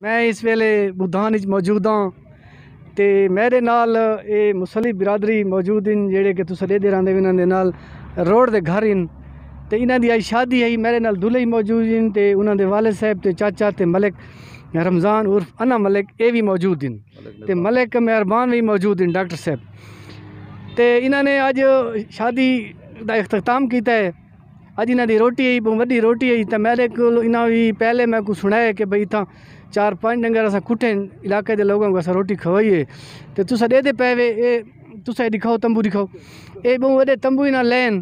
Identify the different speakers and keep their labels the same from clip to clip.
Speaker 1: मैं इस वेले बुधान मौजूद हाँ तो मेरे नाल ये मुसलिम बिरादरी मौजूद इन जेड़े कि तुस देते रहंदे इन्हां दे नाल रोड दे घर इन ते इन्हां दी आज शादी है। मेरे नाल दूल्हे मौजूद इन ते उन्हां दे वालिद साहब ते चाचा ते मलिक रमज़ान उर्फ अन्ना मलिक ये भी मौजूद इन ते मलिक मेहरबान भी मौजूद इन डॉक्टर साहब ते इन्हां ने अज शादी दा इख्तिताम किया है। अज इन्हां दी रोटी आई बहुत वड्डी रोटी आई तो मेरे को इन्हां भी पहले मैं को सुनाया कि भाई इतना 4-5 डंगर अस कुटे इलाके के लोगों को अस रोटी खवाइए तो तुस दे पे वे ये तुस दिखाओ तंबू दिखाओ ये बहुत वड्डे तंबू इन्हां लैन।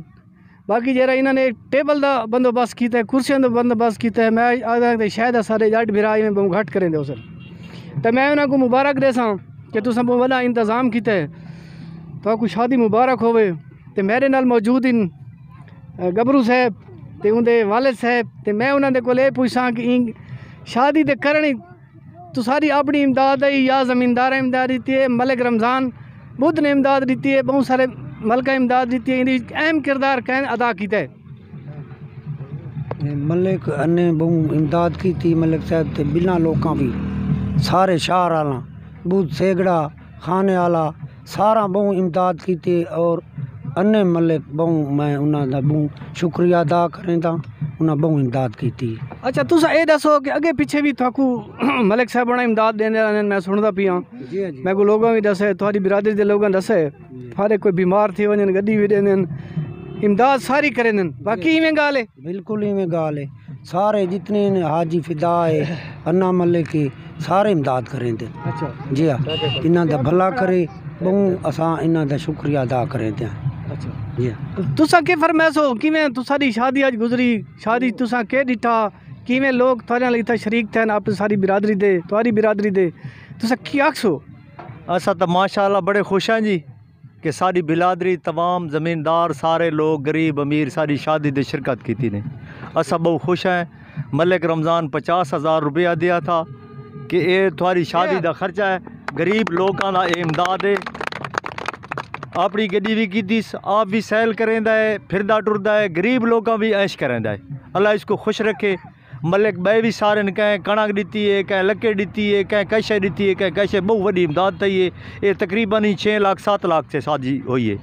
Speaker 1: बाकी जरा इन्होंने टेबल का बंदोबस्त किया है कुर्सियों का बंदोबस्त किया है। मैं आखदा शायद सारे जट बिरा में बहुत घट करें सर तो मैं उन्होंने मुबारक देसा कि तुस बहुत बड़ा इंतजाम किया है तो आपको शादी मुबारक होवे। तो मेरे नाल मौजूद इन गबरू साहब तो उनके वालिद साहब तो मैं उन्होंने को पूछा कि शादी तो करनी तो सारी अपनी इमदाद है या ज़मींदार इमदाद दी है। मलिक रमज़ान बुद्ध ने इमदाद दी है बहुत सारे मलका इमदाद दी है इन अहम किरदार कैन अदा किया है।
Speaker 2: मलिक ने बहुत इमदाद की थी मलिक साहब थे बिना लोगों भी सारे शहर आला बुद्ध सेगड़ा खाने आला सारा बहुत इमदाद की थी और अन्य मलिक बहुत मैं उन्होंने बहुत शुक्रिया अदा करें था उन्हें बहुत इमदाद की थी।
Speaker 1: अच्छा तुस ये दसो कि अगे पिछे भी थाकू मलिक साहब बड़ा इमदाद देने रहने मैं सुनता पिया मैं को लोगों भी दसे थोड़ी बिरादरी के लोगों दसे थारे कोई बीमार थी वजन गड्डी भी देने इमदाद सारी करें बाकी इवें गाल है
Speaker 2: बिल्कुल इवें गाल है सारे जितने हाजी फिदा है अन्ना मलिक के सारे इमदाद करें थे।
Speaker 1: अच्छा
Speaker 2: जी हाँ इन्हों का भला करे बहुत असा इन्हों का शुक्रिया अदा करें थे।
Speaker 1: अच्छा
Speaker 2: जी हाँ
Speaker 1: तुसा के फरमाइश हो किवें तुसारी शादी अज गुजरी शादी तुसा के डिठा किवें लोग थारे नाल इत्थे शरीक थे अपनी सारी बिरादरी दे तुम्हारी बिरादरी दे तुसा की आखसो?
Speaker 3: असा तो माशाअल्लाह बड़े खुश हैं जी कि सारी बिरादरी तमाम ज़मींदार सारे लोग गरीब अमीर सारी शादी दे शिरकत की थी ने असा बहुत खुश हैं। मलिक रमज़ान 50,000 रुपया दिया था कि ये तुम्हारी शादी का खर्चा है गरीब लोगों का इमदाद है। अपनी गड्डी भी की आप भी सैल करेंदा है फिरदा टुरदा है गरीब लोगों भी ऐश करेंदा है। अल्लाह इसको खुश रखे। मलिक बे भी सारे ने कहीं कणक दी है कहीं लके दी है कहीं कैशे दी है कहीं कैशे बहुत वही इमदाद थी है ये तकरीबन ही 6 लाख 7 लाख से शादी हुई है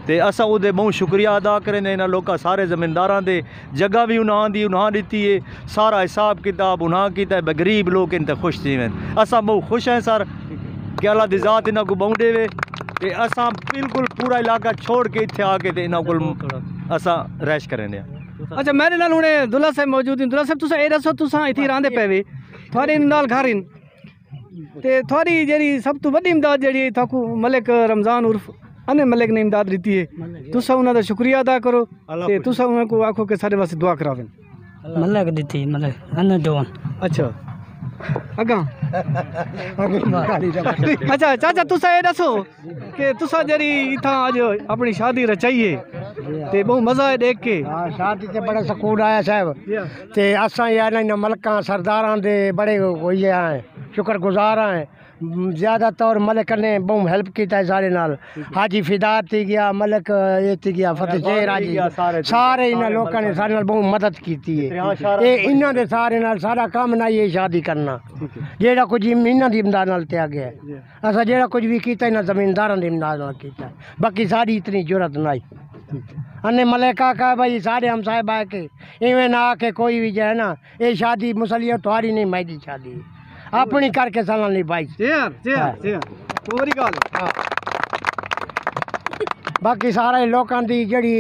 Speaker 3: तो असा उहदे बहुत शुक्रिया अदा करें इन्होंने लोग सारे ज़मींदारां दे जगह भी उन्हां दी है सारा हिसाब किताब उन्हां किया है गरीब लोग इन ते खुश थी वैन असा बहुत खुश हैं सर कि अल्लाह दी ज़ात इन्हों को बहुत देवे ते असा बिल्कुल पूरा इलाका छोड़ के इत्थे आके ते इन्हों को असा रैश करें।
Speaker 1: अच्छा मेरे नाल हुणे दुल्हा साहब मौजूद इन। दुल्हा साहब तुसा ये दसो तुसा इत्थे रहंदे पेवे थोड़े नाल घर इन ते थोड़ी जेरी सब तो वड्डी इमदाद जेरी थाकू मलिक रमज़ान उर्फ अन्ने मलिक ने इमदाद दी है तुसा उन्हां दा शुक्रिया अदा करो ते तुसा उन्हां को आखो कि सारे वास्ते दुआ करावें।
Speaker 2: मलिक दी मलिक अन्ने दोन
Speaker 1: अच्छा अगा अच्छा चाचा तुसा ये दसो कि तुसा जरी इथा आज अपनी शादी रचाई है ते बहुत मज़ा है देख के।
Speaker 2: हाँ शादी ते बड़ा सुकून आया साहब ते असा यार मलका सरदारां दे बड़े होई हैं शुक्रगुजार हैं। ज़्यादातर मलिक ने बहुत हेल्प किया है सारे नाल हाजी फिदा थी गया मलिक ये थी गया फतेह शेर हाजी सारे इन्होंने लोगों ने सारे नाल बहुत मदद की है। ये इन्हों दे सारे नाल सारा काम ना ये शादी करना जेड़ा कुछ इन्हों की इमदाद नाल त्या गया असा जेड़ा कुछ भी किया इन्होंने ज़मींदारां की इमदाद नाल किया बाकी सारी इतनी जरूरत नहीं। अन्ने मलिक का भाई सारे हम साहब आके इवें ना आके कोई भी जाए ना ये शादी मुसलियत तुम्हारी नहीं मेरी शादी अपनी करके साला नहीं भाई
Speaker 1: पूरी गल
Speaker 2: बाकी सारे लोगों की जड़ी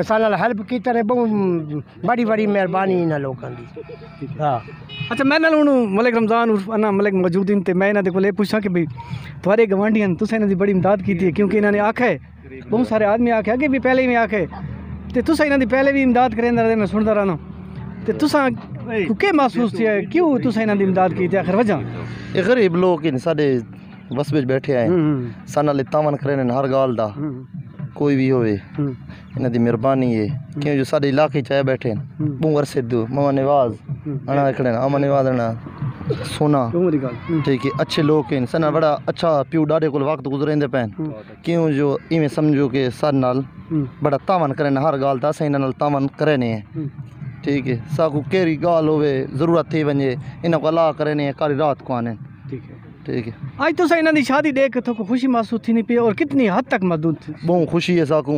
Speaker 2: साला हेल्प की तरह बहुत बड़ी बड़ी मेहरबानी इन लोगों की। हाँ
Speaker 1: अच्छा मैं नाल हुण मलिक रमज़ान उर्फ अन्ना मलिक मौजूद इन ते मैं इन्हां दे कोल पूछा कि भाई थोड़े गवांढी हैं तुसें इन्हां दी बड़ी इमदाद की है क्योंकि इन्होंने आखे बहुत सारे आदमी आखे अगे भी पहले भी आखे तो तुसें इन्हां दी पहले भी इमदाद करेंदा रहे मैं सुनता रहना तो तुसा क्या महसूस किया क्यों तुसा इन्हां दी इमदाद की आखिर वजह?
Speaker 3: ये गरीब लोग इन साडे बस में बैठे हैं साना ले तावन करें हर गाल दा कोई भी होवे इन्हां दी मेहरबानी है क्यों जो साडे इलाके चाहे बैठे बहुत अरसे दो ममा नवाज अना खड़े अमा नवाज अना सोना ठीक है अच्छे लोग हैं सना बड़ा अच्छा प्यू डाडे को वक्त गुजरेंदे पैन क्यों जो इवें समझो कि सर नाल बड़ा तावन करें हर गाल दा असां इन्हां नाल तावन करे ने
Speaker 4: ठीक है साकू केरी गाल होवे ज़रूरत थी वञे इन को अल्लाह करे ने कारी रात को आने
Speaker 1: ठीक है
Speaker 4: ठीक है
Speaker 1: आज तो इन्हों की शादी देख के तो खुशी महसूस थी नहीं पी और कितनी हद तक मदद थी
Speaker 4: बहुत खुशी है साकू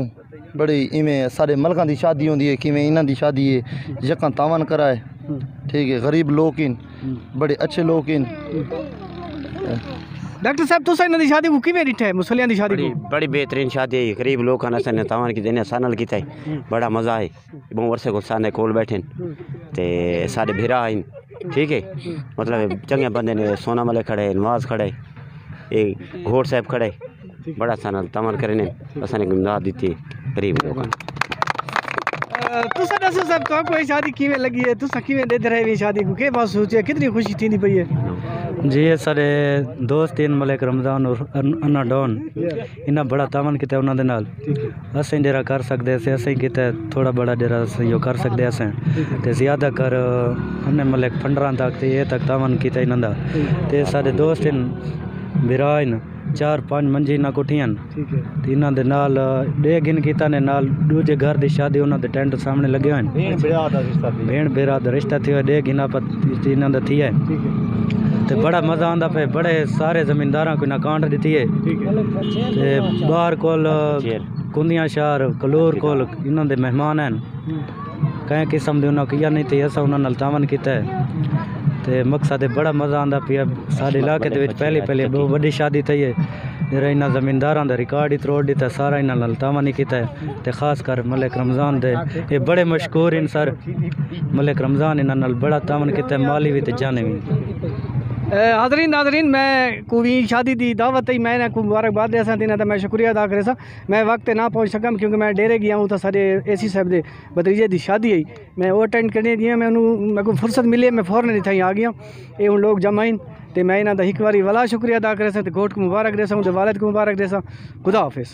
Speaker 4: बड़ी इवें सारे मलकां दी शादी होंदी है किवें इन्हां दी शादी है यकां तावन कराए ठीक है गरीब लोग इन बड़े अच्छे लोग इन
Speaker 1: डॉक्टर साहब तुस इन्हों की शादी को किवें डिठा है मुसलियां की शादी को
Speaker 5: बड़ी बेहतरीन शादी है गरीब लोग असन तवान की देने सानल की बड़ा मज़ा है बहुत वर्षे को साने कोल बैठे ते सारे भिरा आइन ठीक है मतलब चंगे बंदे ने सोना मले खड़े नवाज खड़े एक घोड़ साहब खड़े बड़ा सानल तवान करे असन इमदाद दी गरीब लोग
Speaker 1: तुसा दसो साहब तो कोई शादी किवें लगी है तुसा किवें दे रहे हुई शादी को के महसूस है कितनी खुशी थी नहीं पई है
Speaker 6: जी ये सारे दोस्त इन मलिक रमज़ान और अन्ना डॉन इन्ना बड़ा तावन किया उन्होंने नाल असें डेरा कर सकते से असें किया थोड़ा बड़ा डेरा सहयोग कर सकते असें ते ज़्यादा कर उन्हें मलिक 15 तक ते ये तक तावन किया इन्हों दा ते सारे दोस्त इन बिरा इन 4-5 मंजी ना कोठियां इन्हों दे नाल डे गिन किता ने नाल दूजे घर की शादी उन्होंने टेंट सामने लगे हुए भेण बेरा दा रिश्ता थी डे गिना पर इन्हों दा थी है ते बड़ा मज़ा आंदा पे बड़े सारे ज़मींदारां को ना कांड दी है ते बाहर कोल कुंदियां शहर कलूर कोल इन्हों दे मेहमान हैं कई किस्म के उन्होंने किया नहीं थी असा उन्होंने तावन किया ते मकसद बड़ा मज़ा आंदा पिया सारे इलाके दे विच पहली बहुत बड़ी शादी थी है जरा इन्होंने ज़मींदारां दा रिकॉर्ड ही तरोड़ दिता सारा इन्होंने तावन ही किया ते खास कर मलिक रमज़ान दे ये बड़े मशहूर इन सर मलिक रमज़ान इन्होंने बड़ा तावन किया माली भी ते जाने भी
Speaker 1: नादरीन मैं को भी शादी की दावत ही मैं को मुबारकबाद दे सा तो मैं शुक्रिया अदा करे सा मैं वक्त ना पहुँच सकम क्योंकि मैं डेरे गया हूँ तो सारे AC साहब के भतीजे की शादी आई मैं वो अटेंड करने दिया मैं मेरे को फुर्सत मिली मैं फौरन इतना आ गया ये हूँ लोग जमा इन तो मैं इन्हों का एक बार वाला शुक्रिया अदा करे सा घोट को मुबारक दे सा वालद को मुबारक दे सा खुदा हाफिज़।